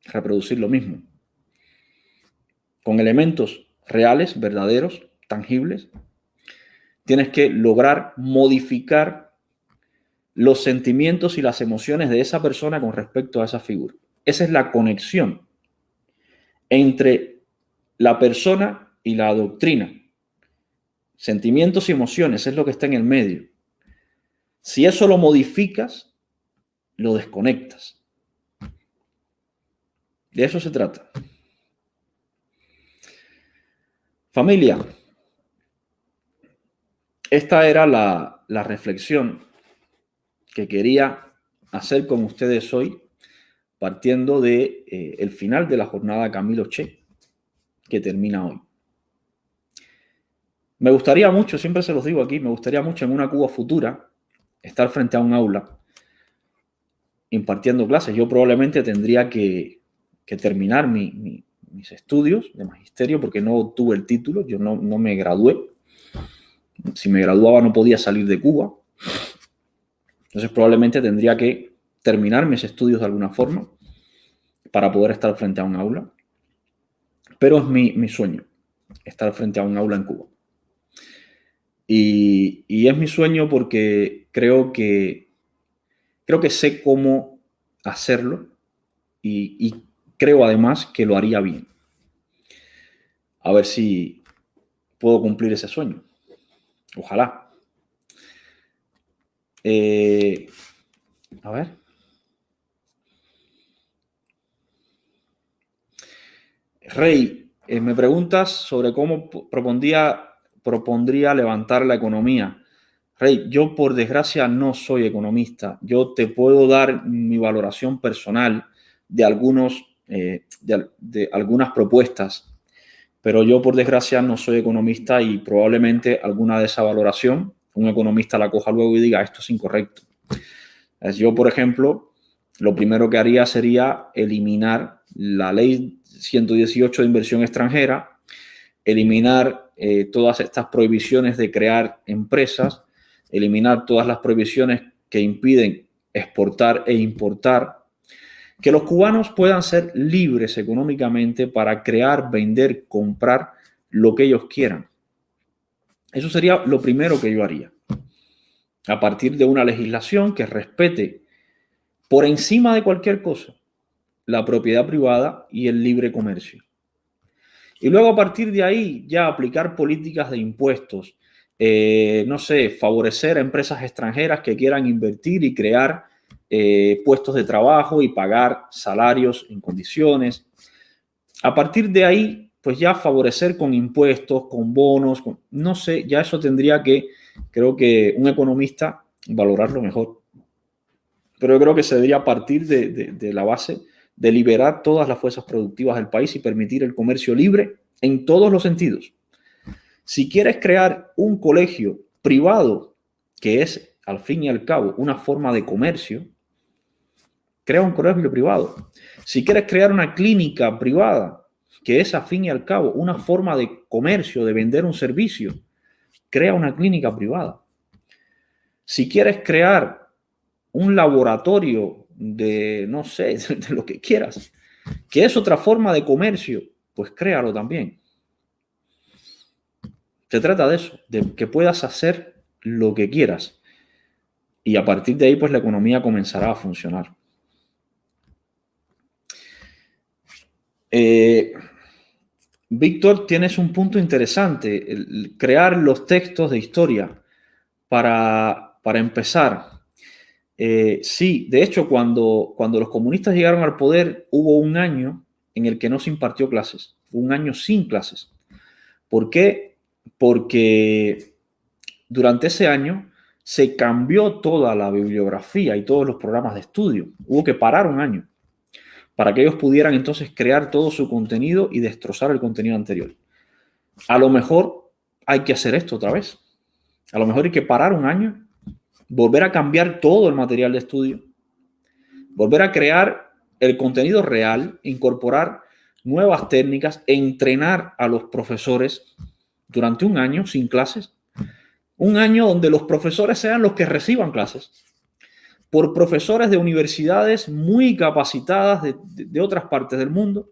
reproducir lo mismo. Con elementos reales, verdaderos, tangibles, tienes que lograr modificar los sentimientos y las emociones de esa persona con respecto a esa figura. Esa es la conexión entre la persona y la doctrina. Sentimientos y emociones es lo que está en el medio. Si eso lo modificas, lo desconectas. De eso se trata. Familia, esta era la reflexión que quería hacer con ustedes hoy, partiendo de el final de la jornada Camilo Che, que termina hoy. Me gustaría mucho, siempre se los digo aquí, me gustaría mucho en una Cuba futura estar frente a un aula impartiendo clases. Yo probablemente tendría que terminar mis estudios de magisterio porque no obtuve el título, yo no me gradué. Si me graduaba no podía salir de Cuba. Entonces probablemente tendría que terminar mis estudios de alguna forma para poder estar frente a un aula. Pero es mi sueño, estar frente a un aula en Cuba. Y es mi sueño porque creo que sé cómo hacerlo y creo además que lo haría bien. A ver si puedo cumplir ese sueño. Ojalá. A ver. Rey, me preguntas sobre cómo propondría levantar la economía. Rey, yo por desgracia no soy economista. Yo te puedo dar mi valoración personal de algunas propuestas, pero yo por desgracia no soy economista y probablemente alguna de esa valoración un economista la coja luego y diga esto es incorrecto. Yo, por ejemplo, lo primero que haría sería eliminar la ley 118 de inversión extranjera, eliminar todas estas prohibiciones de crear empresas, eliminar todas las prohibiciones que impiden exportar e importar, que los cubanos puedan ser libres económicamente para crear, vender, comprar lo que ellos quieran. Eso sería lo primero que yo haría. A partir de una legislación que respete por encima de cualquier cosa la propiedad privada y el libre comercio. Y luego a partir de ahí ya aplicar políticas de impuestos, favorecer a empresas extranjeras que quieran invertir y crear puestos de trabajo y pagar salarios en condiciones. A partir de ahí, pues ya favorecer con impuestos, con bonos, ya eso tendría que, creo que un economista valorarlo mejor. Pero yo creo que se debería partir de la base de liberar todas las fuerzas productivas del país y permitir el comercio libre en todos los sentidos. Si quieres crear un colegio privado, que es al fin y al cabo una forma de comercio, crea un colegio privado. Si quieres crear una clínica privada, que es al fin y al cabo una forma de comercio, de vender un servicio, crea una clínica privada. Si quieres crear un laboratorio de lo que quieras, ¿Que es otra forma de comercio? Pues créalo también. Se trata de eso, de que puedas hacer lo que quieras. Y a partir de ahí, pues la economía comenzará a funcionar. Víctor, tienes un punto interesante, el crear los textos de historia para empezar. Sí, de hecho, cuando los comunistas llegaron al poder, hubo un año en el que no se impartió clases, un año sin clases. ¿Por qué? Porque durante ese año se cambió toda la bibliografía y todos los programas de estudio. Hubo que parar un año para que ellos pudieran entonces crear todo su contenido y destrozar el contenido anterior. A lo mejor hay que hacer esto otra vez. A lo mejor hay que parar un año, volver a cambiar todo el material de estudio, volver a crear el contenido real, incorporar nuevas técnicas, entrenar a los profesores durante un año sin clases. Un año donde los profesores sean los que reciban clases por profesores de universidades muy capacitadas de otras partes del mundo,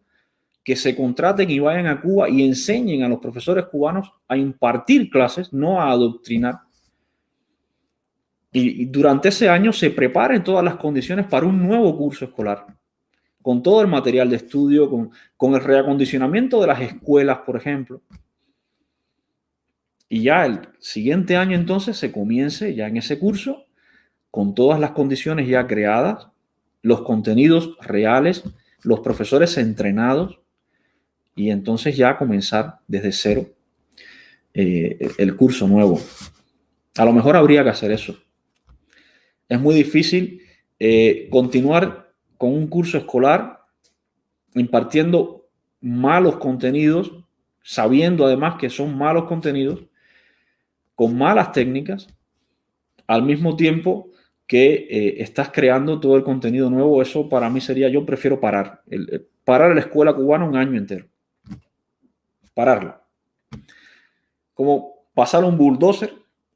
que se contraten y vayan a Cuba y enseñen a los profesores cubanos a impartir clases, no a adoctrinar. Y durante ese año se preparen todas las condiciones para un nuevo curso escolar, con todo el material de estudio, con el reacondicionamiento de las escuelas, por ejemplo. Y ya el siguiente año entonces se comience ya en ese curso con todas las condiciones ya creadas, los contenidos reales, los profesores entrenados, y entonces ya comenzar desde cero el curso nuevo. A lo mejor habría que hacer eso. Es muy difícil continuar con un curso escolar impartiendo malos contenidos, sabiendo además que son malos contenidos, con malas técnicas, al mismo tiempo que estás creando todo el contenido nuevo. Eso para mí sería, yo prefiero parar la escuela cubana un año entero. Pararla. Como pasar un bulldozer,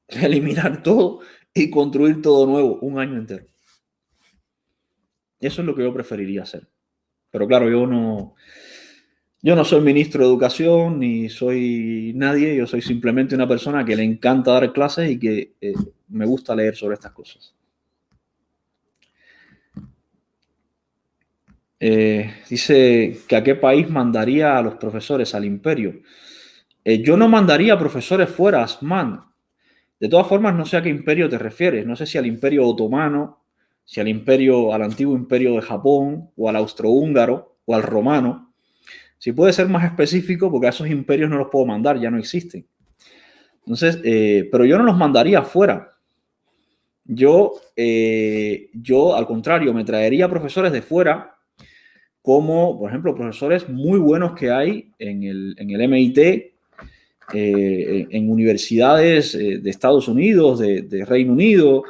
eliminar todo y construir todo nuevo un año entero. Eso es lo que yo preferiría hacer. Pero claro, yo no soy ministro de Educación ni soy nadie. Yo soy simplemente una persona que le encanta dar clases y que me gusta leer sobre estas cosas. Dice que a qué país mandaría a los profesores, al imperio. Yo no mandaría a profesores fuera, Asman. De todas formas, no sé a qué imperio te refieres. No sé si al imperio otomano, si al antiguo imperio de Japón, o al austrohúngaro, o al romano. Si puede ser más específico, porque a esos imperios no los puedo mandar, ya no existen. Entonces, pero yo no los mandaría fuera. Yo, al contrario, me traería profesores de fuera, como, por ejemplo, profesores muy buenos que hay en el MIT, en universidades de Estados Unidos, de Reino Unido,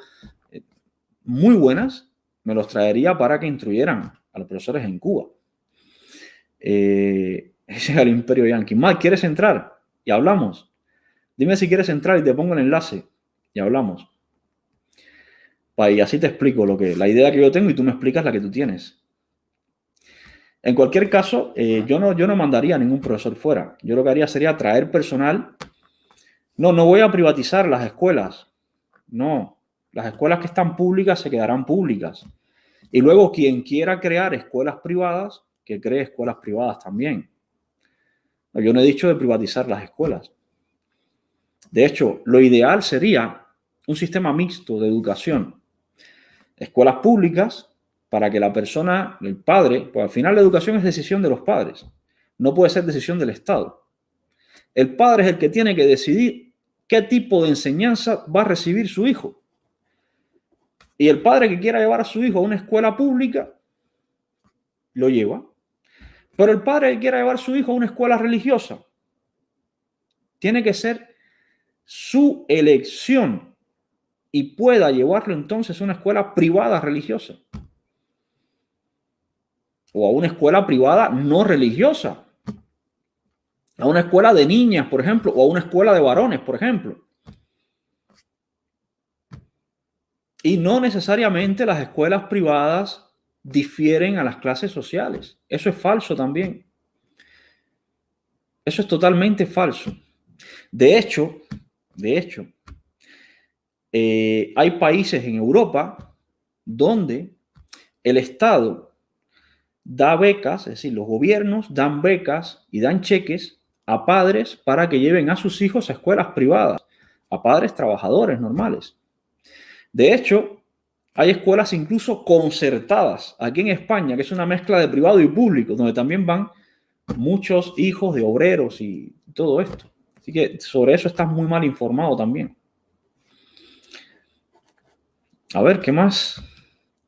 muy buenas, me los traería para que instruyeran a los profesores en Cuba. Ese es el imperio yanqui. Matt, ¿quieres entrar? Y hablamos. Dime si quieres entrar y te pongo el enlace y hablamos. Y así te explico la idea que yo tengo y tú me explicas la que tú tienes. En cualquier caso, yo no mandaría a ningún profesor fuera. Yo lo que haría sería traer personal. No voy a privatizar las escuelas. No, las escuelas que están públicas se quedarán públicas. Y luego quien quiera crear escuelas privadas, que cree escuelas privadas también. Yo no he dicho de privatizar las escuelas. De hecho, lo ideal sería un sistema mixto de educación. Escuelas públicas para que la persona, el padre, pues al final la educación es decisión de los padres. No puede ser decisión del Estado. El padre es el que tiene que decidir qué tipo de enseñanza va a recibir su hijo. Y el padre que quiera llevar a su hijo a una escuela pública, lo lleva. Pero el padre que quiera llevar a su hijo a una escuela religiosa, tiene que ser su elección y pueda llevarlo entonces a una escuela privada religiosa. O a una escuela privada no religiosa. A una escuela de niñas, por ejemplo, o a una escuela de varones, por ejemplo. Y no necesariamente las escuelas privadas difieren a las clases sociales. Eso es falso también. Eso es totalmente falso. De hecho, hay países en Europa donde el Estado da becas, es decir, los gobiernos dan becas y dan cheques a padres para que lleven a sus hijos a escuelas privadas, a padres trabajadores normales. De hecho, hay escuelas incluso concertadas aquí en España, que es una mezcla de privado y público, donde también van muchos hijos de obreros y todo esto. Así que sobre eso estás muy mal informado también. A ver, ¿qué más?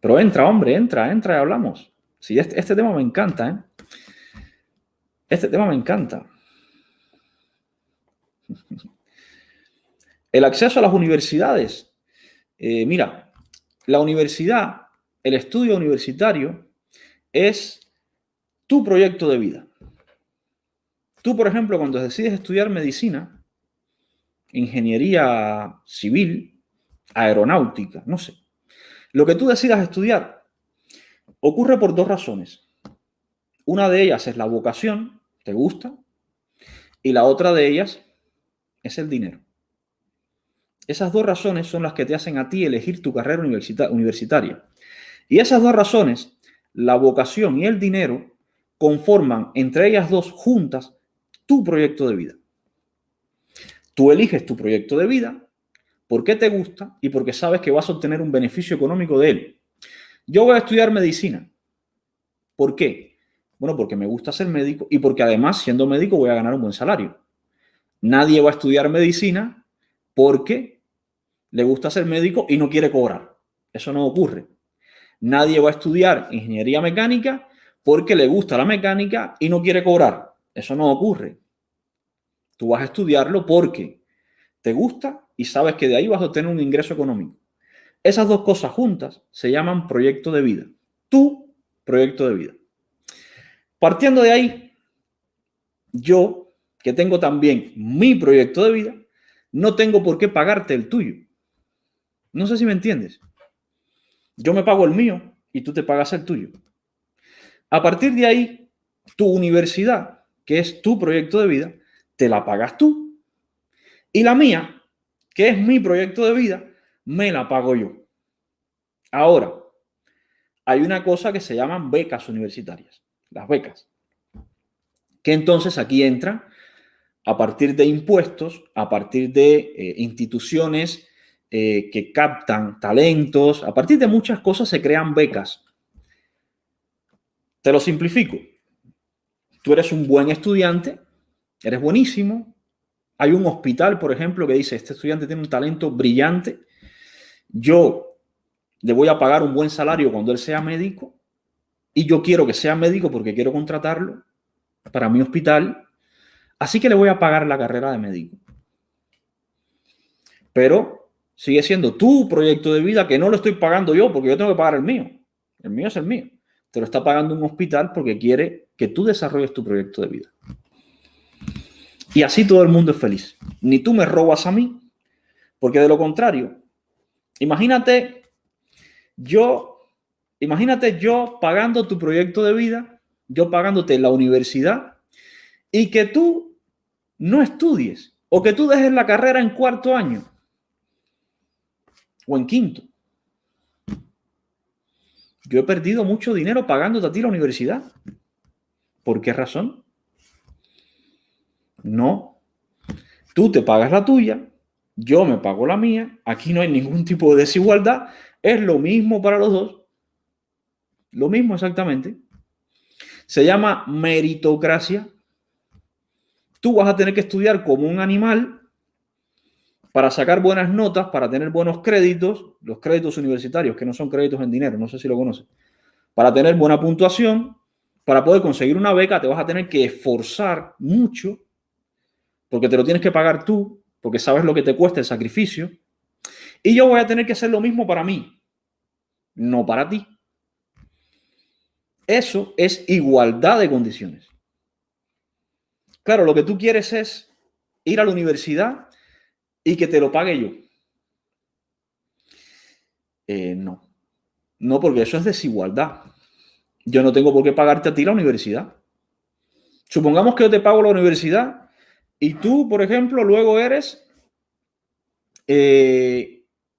Pero entra, hombre, entra y hablamos. Sí, este tema me encanta, ¿eh? Este tema me encanta. El acceso a las universidades. Mira, la universidad, el estudio universitario es tu proyecto de vida. Tú, por ejemplo, cuando decides estudiar medicina, ingeniería civil, aeronáutica, no sé, lo que tú decidas estudiar ocurre por dos razones. Una de ellas es la vocación, te gusta, y la otra de ellas es el dinero. Esas dos razones son las que te hacen a ti elegir tu carrera universitaria. Y esas dos razones, la vocación y el dinero, conforman entre ellas dos juntas tu proyecto de vida. Tú eliges tu proyecto de vida porque te gusta y porque sabes que vas a obtener un beneficio económico de él. Yo voy a estudiar medicina. ¿Por qué? Bueno, porque me gusta ser médico y porque además, siendo médico, voy a ganar un buen salario. Nadie va a estudiar medicina porque le gusta ser médico y no quiere cobrar. Eso no ocurre. Nadie va a estudiar ingeniería mecánica porque le gusta la mecánica y no quiere cobrar. Eso no ocurre. Tú vas a estudiarlo porque te gusta y sabes que de ahí vas a obtener un ingreso económico. Esas dos cosas juntas se llaman proyecto de vida. Tu proyecto de vida. Partiendo de ahí, yo, que tengo también mi proyecto de vida, no tengo por qué pagarte el tuyo. No sé si me entiendes. Yo me pago el mío y tú te pagas el tuyo. A partir de ahí, tu universidad, que es tu proyecto de vida, te la pagas tú. Y la mía, que es mi proyecto de vida, me la pago yo. Ahora, hay una cosa que se llaman becas universitarias, las becas, que entonces aquí entran a partir de impuestos, a partir de instituciones que captan talentos, a partir de muchas cosas se crean becas. Te lo simplifico. Tú eres un buen estudiante, eres buenísimo. Hay un hospital, por ejemplo, que dice, este estudiante tiene un talento brillante. Yo le voy a pagar un buen salario cuando él sea médico y yo quiero que sea médico porque quiero contratarlo para mi hospital. Así que le voy a pagar la carrera de médico. Pero sigue siendo tu proyecto de vida que no lo estoy pagando yo porque yo tengo que pagar el mío. El mío es el mío. Te lo está pagando un hospital porque quiere que tú desarrolles tu proyecto de vida. Y así todo el mundo es feliz. Ni tú me robas a mí, porque de lo contrario, imagínate yo pagando tu proyecto de vida, yo pagándote la universidad y que tú no estudies o que tú dejes la carrera en cuarto año o en quinto. Yo he perdido mucho dinero pagándote a ti la universidad. ¿Por qué razón? No. Tú te pagas la tuya, yo me pago la mía. Aquí no hay ningún tipo de desigualdad. Es lo mismo para los dos. Lo mismo exactamente. Se llama meritocracia. Tú vas a tener que estudiar como un animal para sacar buenas notas, para tener buenos créditos, los créditos universitarios, que no son créditos en dinero, no sé si lo conoces. Para tener buena puntuación, para poder conseguir una beca, te vas a tener que esforzar mucho, porque te lo tienes que pagar tú, porque sabes lo que te cuesta el sacrificio. Y yo voy a tener que hacer lo mismo para mí, no para ti. Eso es igualdad de condiciones. Claro, lo que tú quieres es ir a la universidad y que te lo pague yo. No, porque eso es desigualdad. Yo no tengo por qué pagarte a ti la universidad. Supongamos que yo te pago la universidad y tú, por ejemplo, luego eres,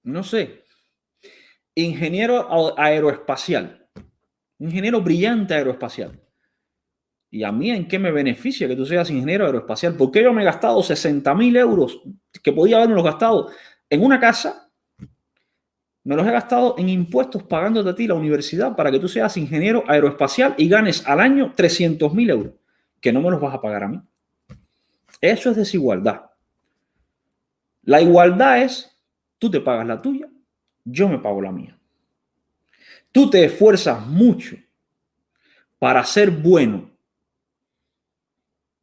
no sé, ingeniero aeroespacial, ingeniero brillante aeroespacial. ¿Y a mí en qué me beneficia que tú seas ingeniero aeroespacial? ¿Por qué yo me he gastado 60.000 euros que podía haberme los gastado en una casa? Me los he gastado en impuestos pagándote a ti la universidad para que tú seas ingeniero aeroespacial y ganes al año 300.000 euros, que no me los vas a pagar a mí. Eso es desigualdad. La igualdad es, tú te pagas la tuya, yo me pago la mía. Tú te esfuerzas mucho para ser bueno,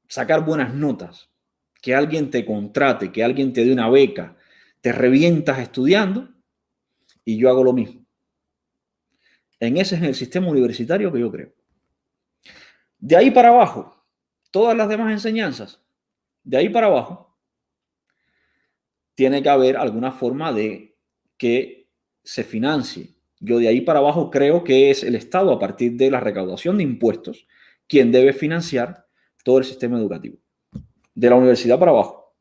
sacar buenas notas, que alguien te contrate, que alguien te dé una beca, te revientas estudiando y yo hago lo mismo. En ese es el sistema universitario que yo creo. De ahí para abajo, todas las demás enseñanzas, de ahí para abajo, tiene que haber alguna forma de que se financie. Yo de ahí para abajo creo que es el Estado, a partir de la recaudación de impuestos, quien debe financiar todo el sistema educativo. De la universidad para abajo.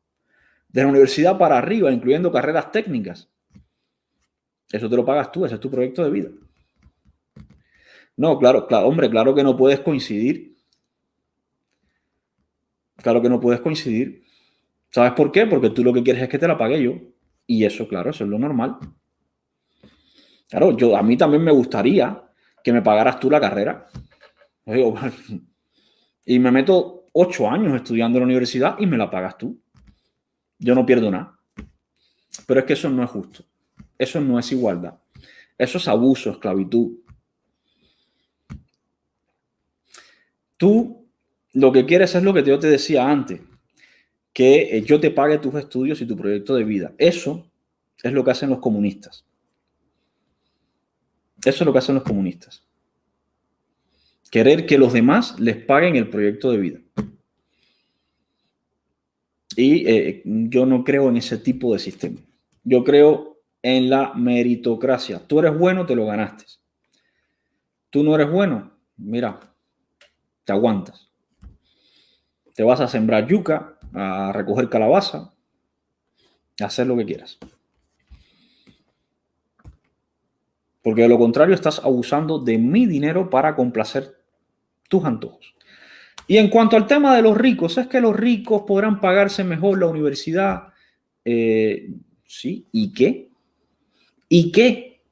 De la universidad para arriba, incluyendo carreras técnicas. Eso te lo pagas tú, ese es tu proyecto de vida. No, claro, hombre, claro que no puedes coincidir. Claro que no puedes coincidir. ¿Sabes por qué? Porque tú lo que quieres es que te la pague yo. Y eso, claro, eso es lo normal. Claro, a mí también me gustaría que me pagaras tú la carrera. Y me meto 8 años estudiando en la universidad y me la pagas tú. Yo no pierdo nada. Pero es que eso no es justo. Eso no es igualdad. Eso es abuso, esclavitud. Tú lo que quieres es lo que yo te decía antes, que yo te pague tus estudios y tu proyecto de vida. Eso es lo que hacen los comunistas. Eso es lo que hacen los comunistas. Querer que los demás les paguen el proyecto de vida. Y yo no creo en ese tipo de sistema. Yo creo en la meritocracia. Tú eres bueno, te lo ganaste. Tú no eres bueno, mira, te aguantas. Te vas a sembrar yuca, a recoger calabaza, a hacer lo que quieras. Porque de lo contrario estás abusando de mi dinero para complacer tus antojos. Y en cuanto al tema de los ricos, es que los ricos podrán pagarse mejor la universidad. Sí, ¿y qué? ¿Y qué?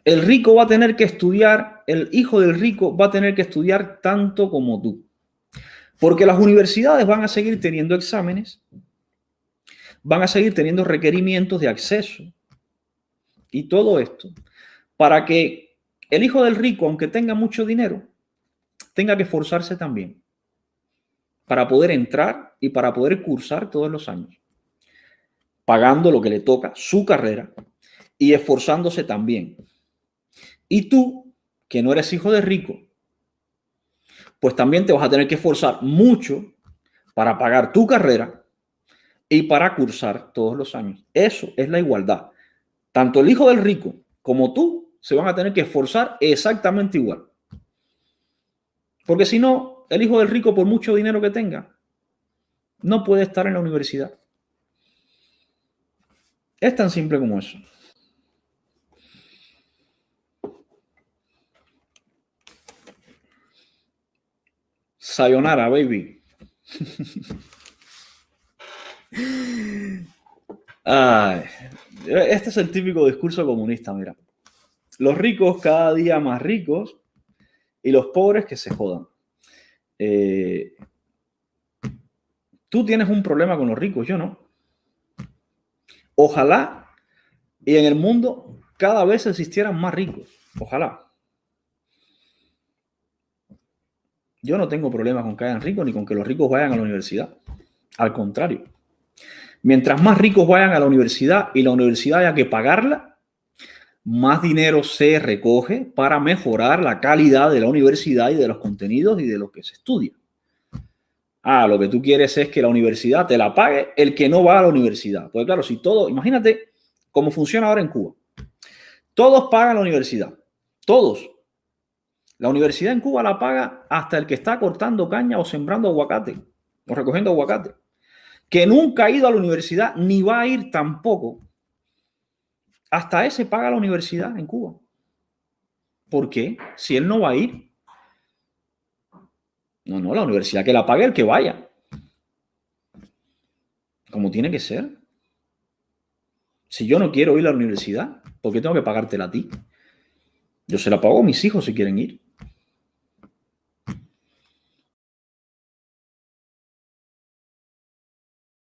El rico va a tener que estudiar, el hijo del rico va a tener que estudiar tanto como tú. Porque las universidades van a seguir teniendo exámenes, van a seguir teniendo requerimientos de acceso y todo esto para que el hijo del rico, aunque tenga mucho dinero, tenga que esforzarse también para poder entrar y para poder cursar todos los años, pagando lo que le toca, su carrera, y esforzándose también. Y tú, que no eres hijo de rico, pues también te vas a tener que esforzar mucho para pagar tu carrera y para cursar todos los años. Eso es la igualdad. Tanto el hijo del rico como tú se van a tener que esforzar exactamente igual. Porque si no, el hijo del rico, por mucho dinero que tenga, no puede estar en la universidad. Es tan simple como eso. Sayonara, baby. Ay, este es el típico discurso comunista, mira. Los ricos cada día más ricos y los pobres que se jodan. Tú tienes un problema con los ricos, yo no. Ojalá y en el mundo cada vez existieran más ricos. Ojalá. Yo no tengo problemas con que hayan ricos ni con que los ricos vayan a la universidad. Al contrario. Mientras más ricos vayan a la universidad y la universidad haya que pagarla, más dinero se recoge para mejorar la calidad de la universidad y de los contenidos y de lo que se estudia. Lo que tú quieres es que la universidad te la pague el que no va a la universidad. Pues claro, si todo, imagínate cómo funciona ahora en Cuba. Todos pagan la universidad. Todos. La universidad en Cuba la paga hasta el que está cortando caña o sembrando aguacate o recogiendo aguacate, que nunca ha ido a la universidad ni va a ir tampoco. Hasta ese paga la universidad en Cuba. ¿Por qué? Si él no va a ir. No, la universidad que la pague el que vaya. Como tiene que ser. Si yo no quiero ir a la universidad, ¿por qué tengo que pagártela a ti? Yo se la pago a mis hijos si quieren ir.